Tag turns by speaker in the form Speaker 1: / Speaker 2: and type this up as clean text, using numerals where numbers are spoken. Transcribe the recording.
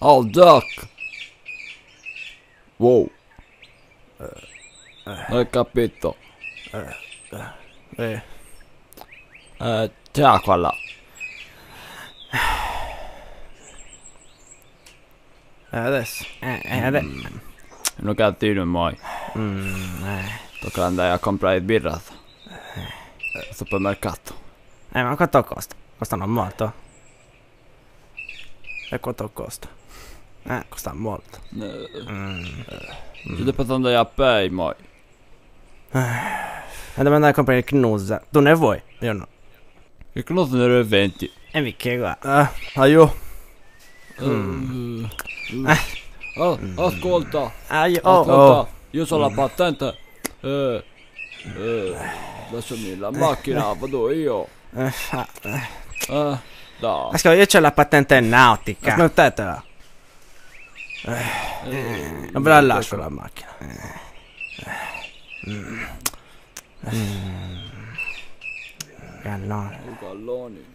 Speaker 1: Oh, Doc! Wow. Non hai capito. C'è acqua là.
Speaker 2: Adesso. Adesso.
Speaker 1: Non cattivo mai. Tocca andare a comprare birra. Al supermercato.
Speaker 2: Ma quanto costa? Costano molto. E quanto costa? Costa molto.
Speaker 1: Ci devo andare a pay mai.
Speaker 2: E devo andare a comprare il Knus. Tu ne vuoi? Io no.
Speaker 1: Il close ne è 20.
Speaker 2: E mi che qua.
Speaker 1: Aio. Ascolta. Ascolta. Io so la patente. Lasciami la macchina, vado io. Dai.
Speaker 2: Ascolta, io c'ho la patente nautica. Aspettatela. Non ve la lascio la macchina. Gallone.
Speaker 1: Galloni.